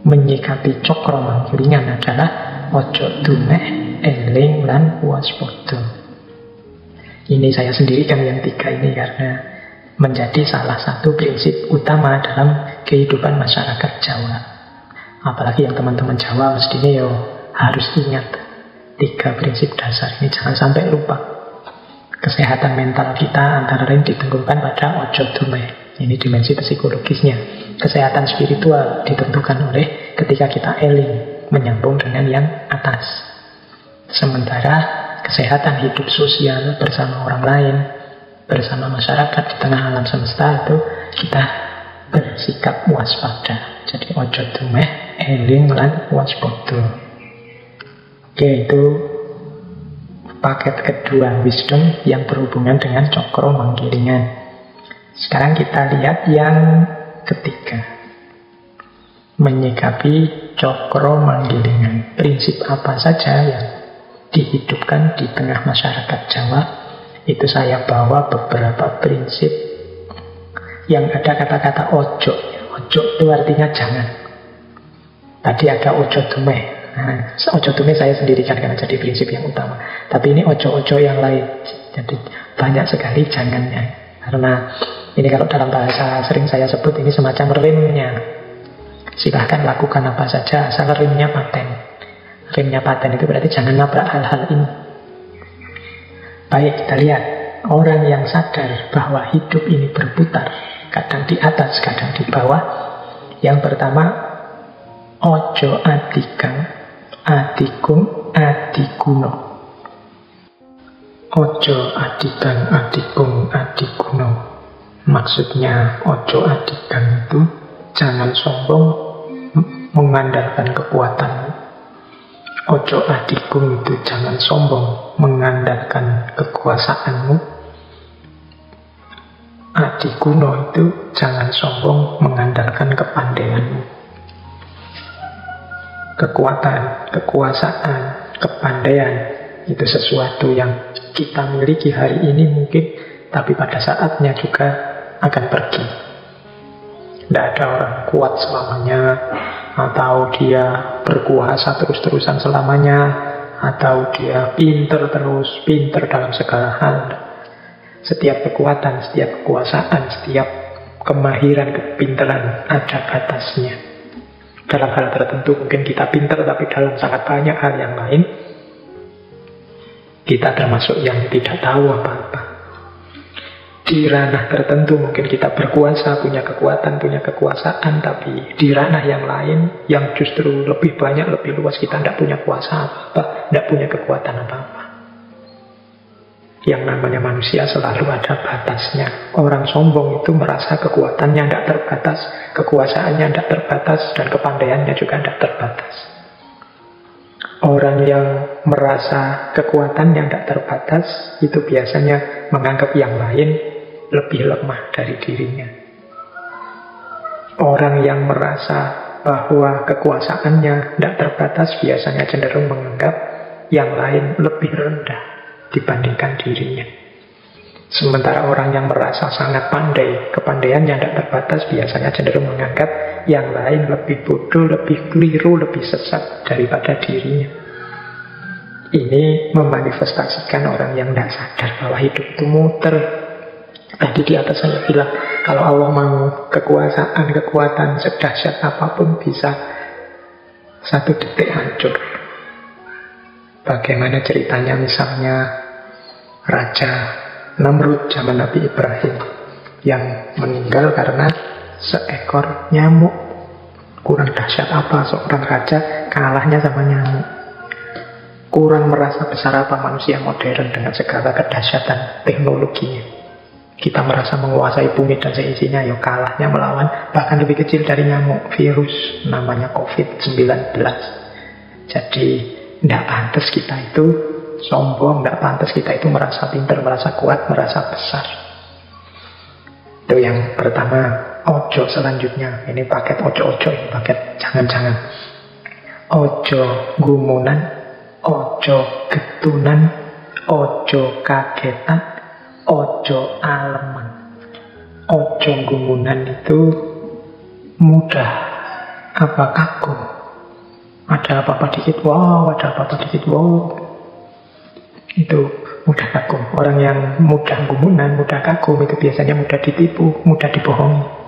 menyikapi cokro manggilingan adalah ojo dumeh, eling lan waspada. Ini saya sendirikan yang tiga ini karena menjadi salah satu prinsip utama dalam kehidupan masyarakat Jawa. Apalagi yang teman-teman Jawa mestinya harus ingat tiga prinsip dasar ini, jangan sampai lupa. Kesehatan mental kita antara lain ditentukan pada ojo dumeh. Ini dimensi psikologisnya. Kesehatan spiritual ditentukan oleh ketika kita eling, menyambung dengan yang atas. Sementara kesehatan hidup sosial bersama orang lain, bersama masyarakat di tengah alam semesta itu kita bersikap waspada. Jadi ojo dumeh, eling lan waspada. Oke, itu paket kedua, wisdom yang berhubungan dengan cokro manggilingan. Sekarang kita lihat yang ketiga, menyikapi cokro manggilingan. Prinsip apa saja yang dihidupkan di tengah masyarakat Jawa? Itu saya bawa beberapa prinsip yang ada kata-kata ojo. Ojo itu artinya jangan. Tadi ada ojo dumeh. Nah, ojo dumeh saya sendirikan karena jadi prinsip yang utama. Tapi ini ojo-ojo yang lain. Jadi banyak sekali jangannya. Karena ini kalau dalam bahasa sering saya sebut ini semacam rimnya. Silahkan lakukan apa saja asal rimnya paten. Rimnya paten itu berarti jangan nabrak hal-hal ini. Baik, kita lihat. Orang yang sadar bahwa hidup ini berputar, kadang di atas, kadang di bawah. Yang pertama, ojo adikang, adikung, adikuno. Ojo adikang, adikung, adikuno. Maksudnya ojo adikang itu jangan sombong mengandalkan kekuatanmu. Ojo adikung itu jangan sombong mengandalkan kekuasaanmu. Adikuno itu jangan sombong mengandalkan kepandaianmu. Kekuatan, kekuasaan, kepandaian itu sesuatu yang kita miliki hari ini mungkin tapi pada saatnya juga akan pergi. Tidak ada orang kuat selamanya, atau dia berkuasa terus-terusan selamanya, atau dia pinter terus, pinter dalam segala hal. Setiap kekuatan, setiap kekuasaan, setiap kemahiran, kepintaran ada batasnya. Dalam hal tertentu mungkin kita pinter, tapi dalam sangat banyak hal yang lain kita termasuk yang tidak tahu apa-apa. Di ranah tertentu mungkin kita berkuasa, punya kekuatan, punya kekuasaan, tapi di ranah yang lain yang justru lebih banyak, lebih luas, kita tidak punya kuasa apa-apa, tidak punya kekuatan apa-apa. Yang namanya manusia selalu ada batasnya. Orang sombong itu merasa kekuatannya tidak terbatas, kekuasaannya tidak terbatas, dan kepandaiannya juga tidak terbatas. Orang yang merasa kekuatannya tidak terbatas itu biasanya menganggap yang lain lebih lemah dari dirinya. Orang yang merasa bahwa kekuasaannya tidak terbatas biasanya cenderung menganggap yang lain lebih rendah dibandingkan dirinya. Sementara orang yang merasa sangat pandai, kepandaiannya tidak terbatas, biasanya cenderung menganggap yang lain lebih bodoh, lebih keliru, lebih sesat daripada dirinya. Ini memanifestasikan orang yang tidak sadar bahwa hidup itu muter. Tadi di atas saya bilang, kalau Allah mau kekuasaan, kekuatan sedahsyat apapun bisa satu detik hancur. Bagaimana ceritanya misalnya Raja Namrud zaman Nabi Ibrahim yang meninggal karena seekor nyamuk. Kurang dahsyat apa seorang raja kalahnya sama nyamuk. Kurang merasa besar apa manusia modern dengan segala kedahsyatan teknologinya. Kita merasa menguasai bumi dan seisinya, ya kalahnya melawan bahkan lebih kecil dari nyamuk, virus namanya COVID-19. Jadi tidak pantas kita itu sombong, tidak pantas kita itu merasa pintar, merasa kuat, merasa besar. Itu yang pertama. Ojo selanjutnya, ini paket ojo-ojo, ini paket jangan-jangan. Ojo gumunan, ojo getunan, ojo kagetan, ojo aleman. Ojo gumunan itu mudah apa kagum. Ada apa-apa dikit, wow, ada apa-apa dikit, wow. Itu mudah kagum. Orang yang mudah gumunan, mudah kagum itu biasanya mudah ditipu, mudah dibohongi.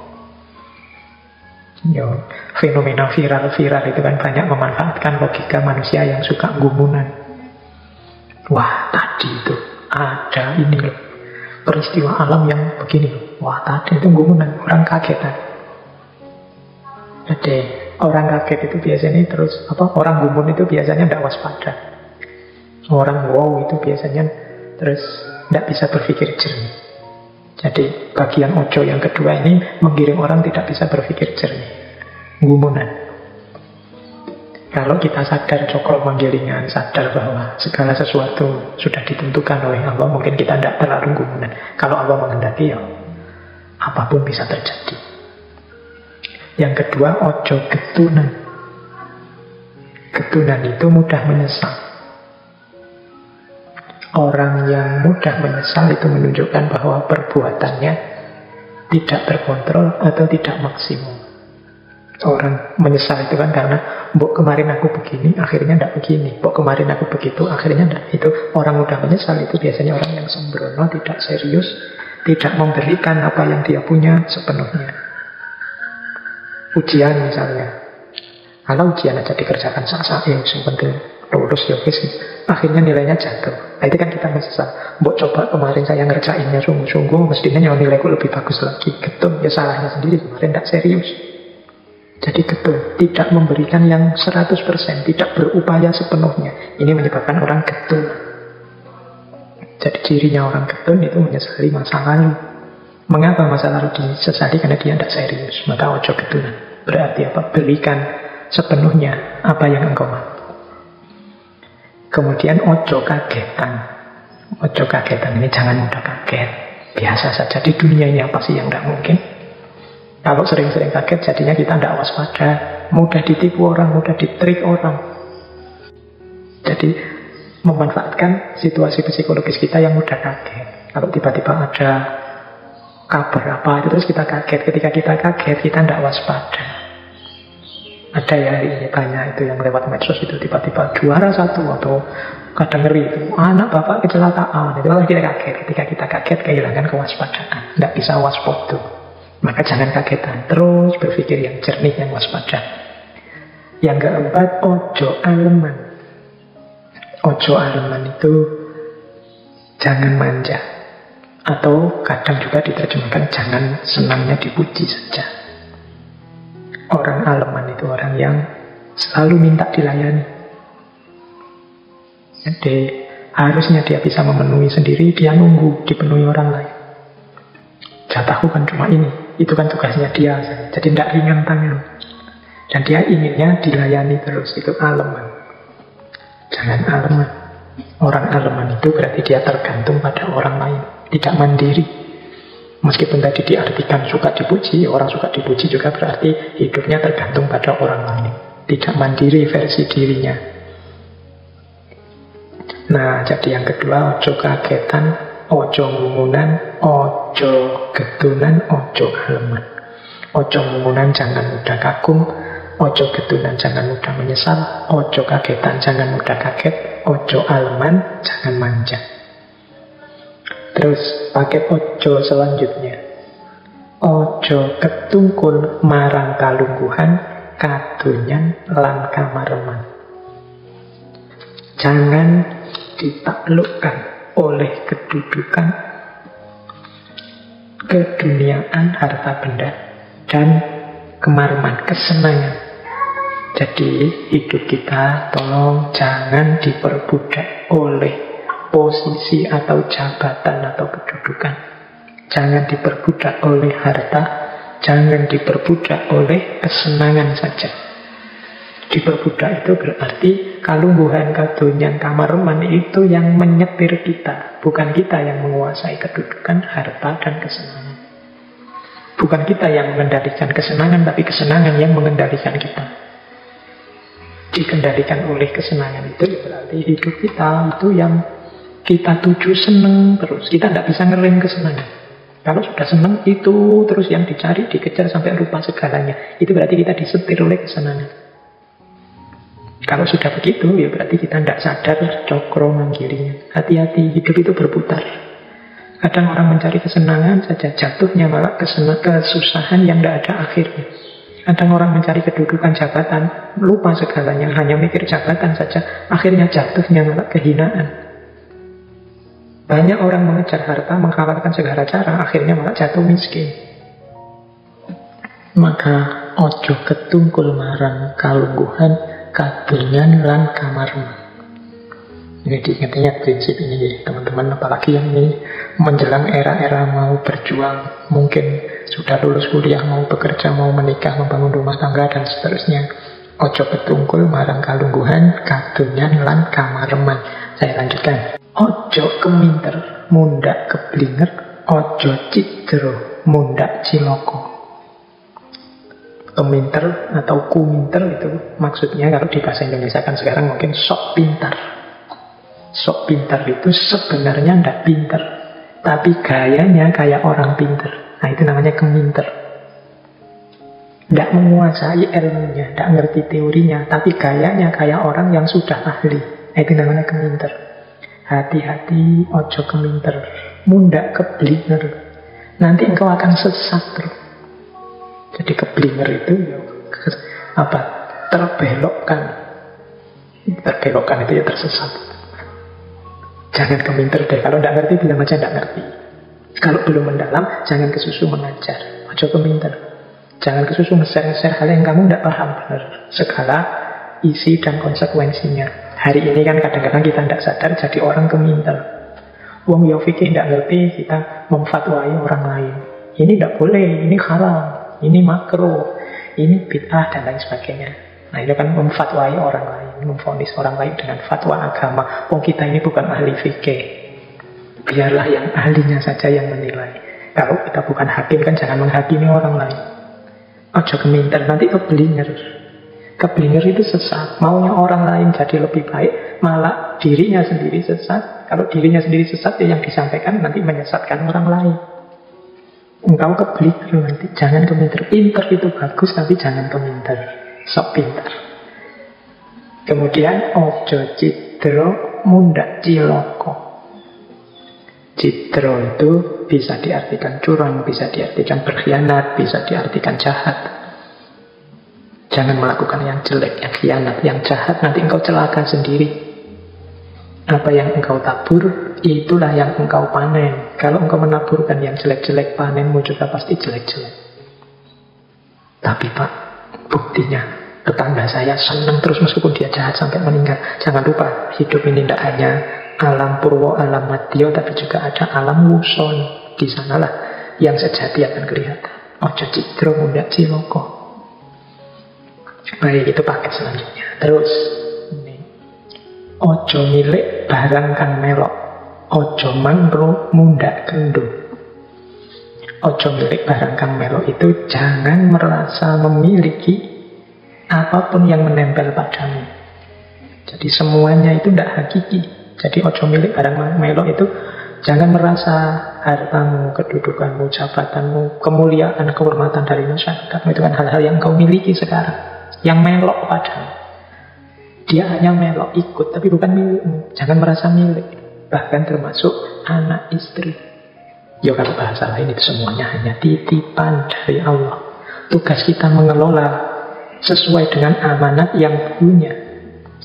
Yo, fenomena viral-viral itu kan banyak memanfaatkan logika manusia yang suka gumunan. Wah, tadi itu ada ini loh, peristiwa alam yang begini. Wah, tadi itu gumunan, orang kagetan. Jadi orang kaget itu biasanya terus orang gumun itu biasanya tidak waspada. Orang wow itu biasanya terus tidak bisa berpikir jernih. Jadi bagian ojo yang kedua ini menggiring orang tidak bisa berpikir jernih. Gumunan. Kalau kita sadar cokol menggiringan, sadar bahwa segala sesuatu sudah ditentukan oleh Allah, mungkin kita tidak terlalu gumunan. Kalau Allah menghendaki, ya apapun bisa terjadi. Yang kedua, ojo getunan. Getunan itu mudah menyesal. Orang yang mudah menyesal itu menunjukkan bahwa perbuatannya tidak terkontrol atau tidak maksimum. Orang menyesal itu kan karena kemarin aku begini, akhirnya tidak begini. Kemarin aku begitu, akhirnya tidak. Itu orang mudah menyesal itu biasanya orang yang sembrono, tidak serius, tidak memberikan apa yang dia punya sepenuhnya. Ujian misalnya, kalau ujian aja dikerjakan sah-sah, yang penting lulus ya guys, akhirnya nilainya jatuh. Nah, itu kan kita menyesal. Coba kemarin saya ngerjainnya sungguh-sungguh, mestinya nilaiku lebih bagus lagi. Getun, ya salahnya sendiri, kemarin tidak serius. Jadi getun, tidak memberikan yang 100%, tidak berupaya sepenuhnya. Ini menyebabkan orang getun. Jadi cirinya orang getun itu menyesali masa lalu. Mengapa masa lalu disesali? Karena dia tidak serius. Maka ojo getunan. Berarti apa? Berikan sepenuhnya apa yang engkau mampu. Kemudian ojo kagetan. Ojo kagetan ini jangan mudah kaget. Biasa saja di dunia ini apa sih yang tidak mungkin? Kalau sering-sering kaget jadinya kita tidak waspada, mudah ditipu orang, mudah ditrik orang. Jadi memanfaatkan situasi psikologis kita yang mudah kaget. Kalau tiba-tiba ada kabar apa itu terus kita kaget. Ketika kita kaget, kita tidak waspada. Ada ya hari ini banyak itu yang lewat medsos itu tiba-tiba juara 1 atau kadang ngeri itu anak bapak kecelakaan. Itu kalau kita kaget. Ketika kita kaget kehilangan kewaspadaan, tidak bisa waspada. Maka jangan kagetan, terus berpikir yang jernih, yang waspada. Yang keempat, ojo aleman. Ojo aleman itu jangan manja. Atau kadang juga diterjemahkan jangan senangnya dipuji saja. Orang aleman itu orang yang selalu minta dilayani. Jadi harusnya dia bisa memenuhi sendiri, dia nunggu dipenuhi orang lain. Jatahku kan cuma ini, itu kan tugasnya dia. Jadi tidak ringan tangan. Dan dia inginnya dilayani terus, itu aleman. Jangan aleman. Orang aleman itu berarti dia tergantung pada orang lain, tidak mandiri. Meskipun tadi diartikan suka dipuji, orang suka dipuji juga berarti hidupnya tergantung pada orang lain, tidak mandiri versi dirinya. Nah, jadi yang kedua, ojo kagetan, ojo ngumunan, ojo getunan, ojo aleman. Ojo ngumunan, jangan mudah kagum. Ojo getunan, jangan mudah menyesal. Ojo kagetan, jangan mudah kaget. Ojo aleman, jangan manja. Terus pakai ojo selanjutnya. Ojo ketungkul marang kalungguhan, kadonyan lan kamareman. Jangan ditaklukkan oleh kedudukan, keduniaan, harta benda, dan kemareman, kesenangan. Jadi hidup kita tolong jangan diperbudak oleh posisi atau jabatan atau kedudukan. Jangan diperbudak oleh harta, jangan diperbudak oleh kesenangan saja. Diperbudak itu berarti kalungguhan, kadonyan, kamareman itu yang menyetir kita, bukan kita yang menguasai kedudukan, harta, dan kesenangan. Bukan kita yang mengendalikan kesenangan, tapi kesenangan yang mengendalikan kita. Dikendalikan oleh kesenangan itu berarti hidup kita itu yang kita tuju seneng terus. Kita tidak bisa ngerem kesenangan. Kalau sudah seneng itu terus yang dicari, dikejar sampai lupa segalanya. Itu berarti kita disetir oleh kesenangan. Kalau sudah begitu ya berarti kita tidak sadar cokro manggirinya. Hati-hati, hidup itu berputar. Kadang orang mencari kesenangan saja, jatuhnya malah kesusahan yang tidak ada akhirnya. Kadang orang mencari kedudukan, jabatan, lupa segalanya, hanya mikir jabatan saja, akhirnya jatuhnya malah kehinaan. Banyak orang mengejar harta, menghalalkan segala cara, akhirnya malah jatuh miskin. Maka ojo ketungkul marang kalungguhan, kadonyan lan kamarman. Ini diingat-ingat prinsip ini teman-teman, apalagi yang ini menjelang era-era mau berjuang, mungkin sudah lulus kuliah, mau bekerja, mau menikah, membangun rumah tangga, dan seterusnya. Ojo ketungkul marang kalungguhan, kadonyan lan kamareman. Saya lanjutkan. Ojo keminter, mundak keblinger, ojo cidro, mundak ciloko. Keminter atau kuminter itu maksudnya kalau di bahasa Indonesia kan sekarang mungkin sok pintar. Sok pintar itu sebenarnya tidak pintar, tapi gayanya kayak orang pintar. Nah itu namanya keminter. Tidak menguasai ilmunya, tidak ngerti teorinya, tapi gayanya kayak orang yang sudah ahli. Nah itu namanya keminter. Hati-hati, ojo keminter, mundak keblinger. Nanti engkau akan sesat terus. Jadi keblinger itu apa? Terbelokkan. Terbelokkan itu ya tersesat. Jangan keminter deh. Kalau tidak ngerti, bilang aja tidak ngerti. Kalau belum mendalam, jangan kesusu mengajar. Ojo keminter. Jangan kesusu nge-share hal yang kamu tidak paham benar. Segala isi dan konsekuensinya. Hari ini kan kadang-kadang kita tidak sadar jadi orang keminter. Wong yo fikih tidak ngerti, kita memfatwai orang lain. Ini tidak boleh, ini haram, ini makruh, ini bid'ah dan lain sebagainya. Nah itu kan memfatwai orang lain, memvonis orang lain dengan fatwa agama. Oh kita ini bukan ahli fikih, biarlah yang ahlinya saja yang menilai. Kalau kita bukan hakim kan jangan menghakimi orang lain. Ojo keminter, nanti keblinger. Keblinger itu sesat. Maunya orang lain jadi lebih baik, malah dirinya sendiri sesat. Kalau dirinya sendiri sesat, ya yang disampaikan nanti menyesatkan orang lain. Engkau keblinger nanti. Jangan keminter. Pinter itu bagus, tapi jangan keminter. Sok pinter. Kemudian ojo cidro mundak ciloko. Cidro itu bisa diartikan curang, bisa diartikan berkhianat, bisa diartikan jahat. Jangan melakukan yang jelek, yang khianat, yang jahat. Nanti engkau celaka sendiri. Apa yang engkau tabur, itulah yang engkau panen. Kalau engkau menaburkan yang jelek-jelek, panenmu juga pasti jelek-jelek. Tapi Pak, buktinya tetangga saya senang terus meskipun dia jahat sampai meninggal. Jangan lupa, hidup ini tidak hanya alam purwo, alam madya, tapi juga ada alam wuson. Di sanalah yang sejati akan kelihatan. Ojo cidro mundak ciloko. Baik, itu paket selanjutnya. Terus ini. Ojo milik barang kang melok. Ojo mangro mundak kendo. Ojo milik barang kang melok itu jangan merasa memiliki apapun yang menempel padamu. Jadi semuanya itu tidak hakiki. Jadi ojo milik barang melok itu jangan merasa hartamu, kedudukanmu, jabatanmu, kemuliaan, kehormatan dari masyarakatmu itu kan hal-hal yang kau miliki sekarang, yang melok padamu. Dia hanya melok ikut, tapi bukan milikmu. Jangan merasa milik. Bahkan termasuk anak istri. Ya kalau bahasa lain itu semuanya hanya titipan dari Allah. Tugas kita mengelola sesuai dengan amanat yang punya.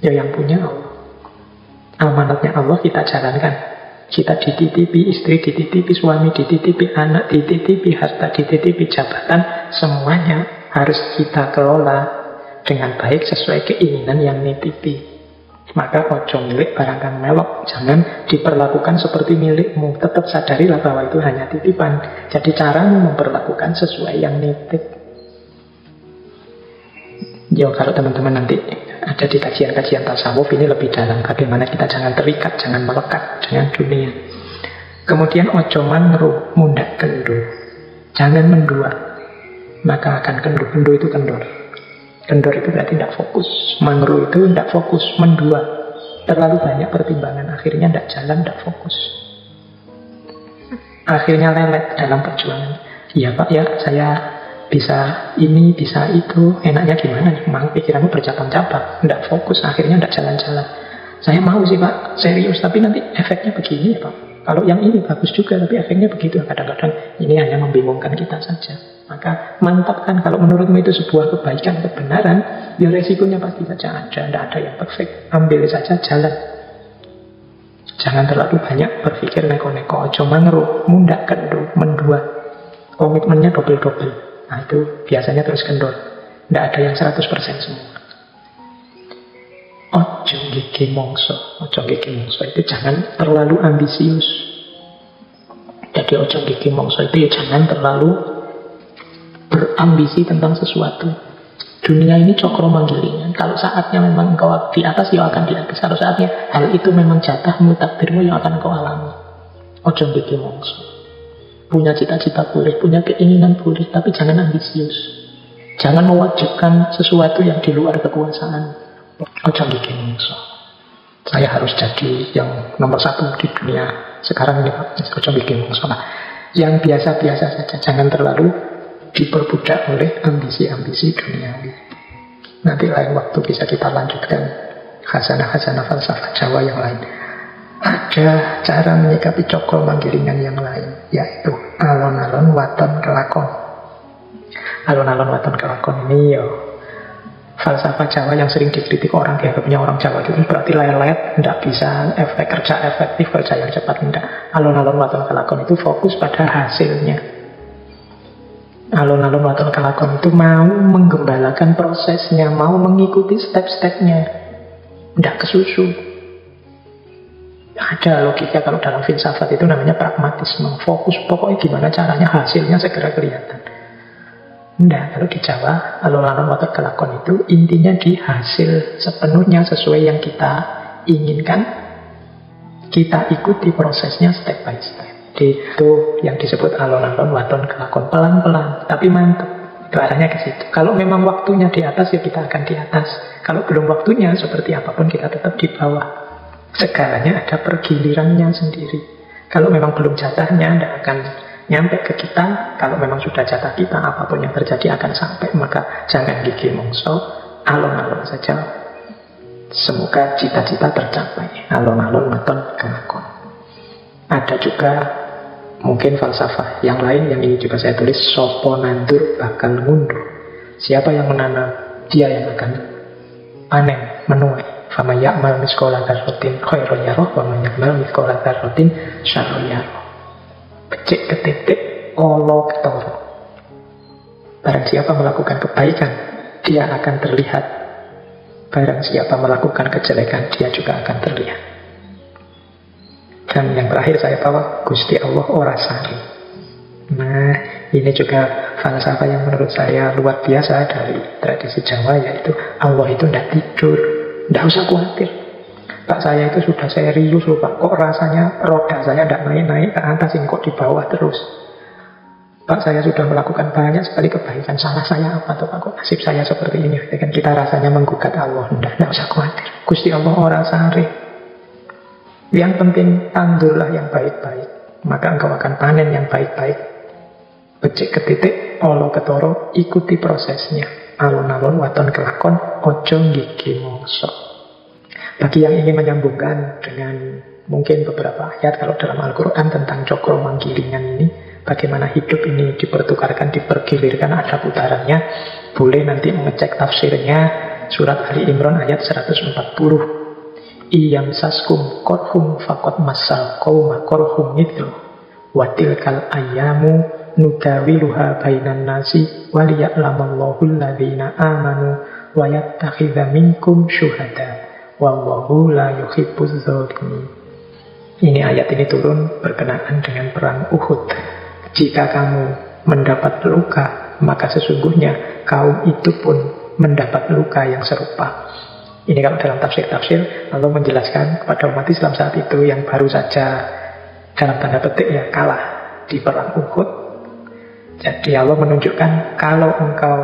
Ya yang punya Allah. Amanatnya Allah kita jalankan. Kita dititipi istri, dititipi suami, dititipi anak, dititipi harta, dititipi jabatan. Semuanya harus kita kelola dengan baik sesuai keinginan yang nitipi. Maka ojo milik barang kang melok. Jangan diperlakukan seperti milikmu. Tetap sadarilah bahwa itu hanya titipan. Jadi caramu memperlakukan sesuai yang nitip. Ya kalau teman-teman nanti ada di kajian-kajian tasawuf ini lebih dalam. Bagaimana kita jangan terikat, jangan melekat dengan dunia. Kemudian ojo manru mundak kendo. Jangan mendua, maka akan kendo. Kendo itu kendor. Kendor itu berarti tidak fokus. Mangru itu tidak fokus, mendua. Terlalu banyak pertimbangan, akhirnya tidak jalan, tidak fokus. Akhirnya lelet dalam perjuangan. Iya Pak ya, saya bisa ini, bisa itu. Enaknya gimana? Memang pikiranmu bercabang-cabang, tidak fokus, akhirnya tidak jalan-jalan. Saya mau sih Pak, serius, tapi nanti efeknya begini ya Pak. Kalau yang ini bagus juga, tapi efeknya begitu. Kadang-kadang ini hanya membingungkan kita saja. Maka mantapkan, kalau menurutmu itu sebuah kebaikan, kebenaran, ya resikonya pasti saja ada. Tidak ada yang perfect. Ambil saja, jalan. Jangan terlalu banyak berpikir neko-neko. Ojo mangeru, mundak kendo, mendua. Komitmennya double-double. Nah itu biasanya terus kendor. Tidak ada yang 100% semua. Ojo gigi mongso. Ojo gigi mongso itu jangan terlalu ambisius. Jadi ojo gigi mongso itu ya jangan terlalu berambisi tentang sesuatu. Dunia ini cokro manggilingan. Kalau saatnya memang engkau di atas, ya akan di atas. Kalau saatnya hal itu memang jatahmu, takdirmu, yang akan engkau alami. Ojo gigi mongso. Punya cita-cita boleh, punya keinginan boleh, tapi jangan ambisius. Jangan mewajibkan sesuatu yang di luar kekuasaan. Ojo gigi mongso. Saya harus jadi yang nomor 1 di dunia sekarang ini Pak. Ojo gigi mongso. Yang biasa-biasa saja. Jangan terlalu diperbudak oleh ambisi-ambisi duniawi. Nanti lain waktu bisa kita lanjutkan khazanah-khazanah falsafah Jawa yang lain. Ada cara menyikapi cokol manggilingan yang lain, yaitu alon-alon waton kelakon. Alon-alon waton kelakon ini ya falsafah Jawa yang sering dikritik orang, dianggapnya orang Jawa itu berarti lelet, tidak bisa kerja efektif, kerja yang cepat, tidak. Alon-alon waton kelakon itu fokus pada hasilnya. Alon-alon waton kelakon itu mau menggembalakan prosesnya, mau mengikuti step-stepnya, tidak kesusu. Ada logika kalau dalam filsafat itu namanya pragmatisme. Fokus pokoknya gimana caranya hasilnya segera kelihatan. Tidak, kalau di Jawa alon-alon waton kelakon itu intinya di hasil sepenuhnya sesuai yang kita inginkan. Kita ikuti prosesnya step by step. Itu yang disebut alon-alon waton kelakon, pelan-pelan tapi mantap. Itu arahnya ke situ. Kalau memang waktunya di atas, ya kita akan di atas. Kalau belum waktunya, seperti apapun kita tetap di bawah. Segalanya ada pergilirannya sendiri. Kalau memang belum jatahnya, tidak akan nyampe ke kita. Kalau memang sudah jatah kita, apapun yang terjadi akan sampai. Maka jangan gigi mongso, alon-alon saja. Semoga cita-cita tercapai. Alon-alon maton kelakon. Ada juga mungkin falsafah yang lain, yang ini juga saya tulis, sopo nandur bakal ngunduh. Siapa yang menanam, dia yang akan panen, menuai. Fama ya'mal miskola dzarratin khairon yarah, wa man ya'mal miskola dzarratin syarron yarah. Becik ketitik, olo ketoro. Barang siapa melakukan kebaikan, dia akan terlihat. Barang siapa melakukan kejelekan, dia juga akan terlihat. Dan yang terakhir saya bawa, Gusti Allah ora sari. Nah, ini juga falsafah yang menurut saya luar biasa dari tradisi Jawa, yaitu Allah itu tidak tidur. Tidak usah khawatir. Pak saya itu sudah serius loh Pak, kok rasanya roda saya tidak naik-naik ke atas, kok di bawah terus. Pak saya sudah melakukan banyak sekali kebaikan, salah saya apa tuh Pak, kok nasib saya seperti ini. Kan kita rasanya menggugat Allah. Tidak usah khawatir, Gusti Allah ora sari. Yang penting tandurlah yang baik-baik, maka engkau akan panen yang baik-baik. Becik ketitik, olo ketoro, ikuti prosesnya. Alon-alon waton kelakon, ojo gigi mongso. Bagi yang ingin menyambungkan dengan mungkin beberapa ayat kalau dalam Al-Quran tentang cokro manggilingan ini, bagaimana hidup ini dipertukarkan, dipergilirkan, ada putarannya, boleh nanti mengecek tafsirnya. Surat Ali Imran ayat 140. Iyam saskum korhum fakot masal qawma korhum mitlu watilkal ayamu nudawiluha bainan nasi waliya'lamallahu alladhina amanu wa yattakhidha minkum syuhada wallahu la yuhibbuz zalimin. Ini ayat ini turun berkenaan dengan perang Uhud. Jika kamu mendapat luka, maka sesungguhnya kaum itu pun mendapat luka yang serupa. Ini kalau dalam tafsir-tafsir Allah menjelaskan kepada umat Islam saat itu yang baru saja dalam tanda petik ya kalah di perang Uhud. Jadi Allah menunjukkan kalau engkau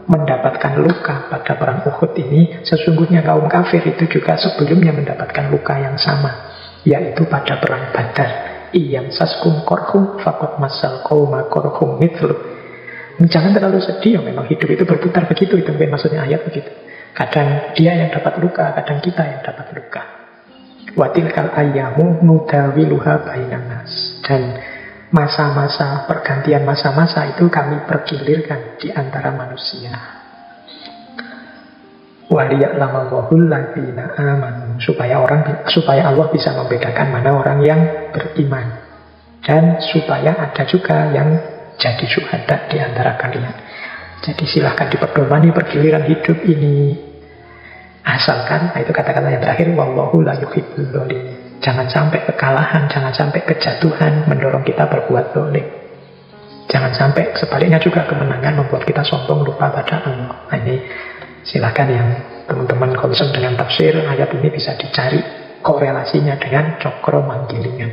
mendapatkan luka pada perang Uhud ini, sesungguhnya kaum kafir itu juga sebelumnya mendapatkan luka yang sama, yaitu pada perang Badar. Iyam saskum korhum fakot masal qawma korhum mitlu. Jangan terlalu sedih, memang hidup itu berputar begitu, itu mungkin maksudnya ayat begitu. Kadang dia yang dapat luka, kadang kita yang dapat luka. Watilkal ayyamu nudawiluha bainan nas. Dan masa-masa pergantian masa-masa itu kami pergilirkan di antara manusia. Waliya'lamallahu alladzina amanu, supaya Allah bisa membedakan mana orang yang beriman, dan supaya ada juga yang jadi syuhada di antara kalian. Jadi silahkan diperdomani pergiliran hidup ini. Asalkan, itu kata-kata yang terakhir, wallahu la yuhibbul dzalimin. Jangan sampai kekalahan, jangan sampai kejatuhan mendorong kita berbuat zalim. Jangan sampai sebaliknya juga kemenangan membuat kita sombong lupa pada Allah. Nah, ini silahkan yang teman-teman concern dengan tafsir ayat ini bisa dicari korelasinya dengan cokro manggilingan.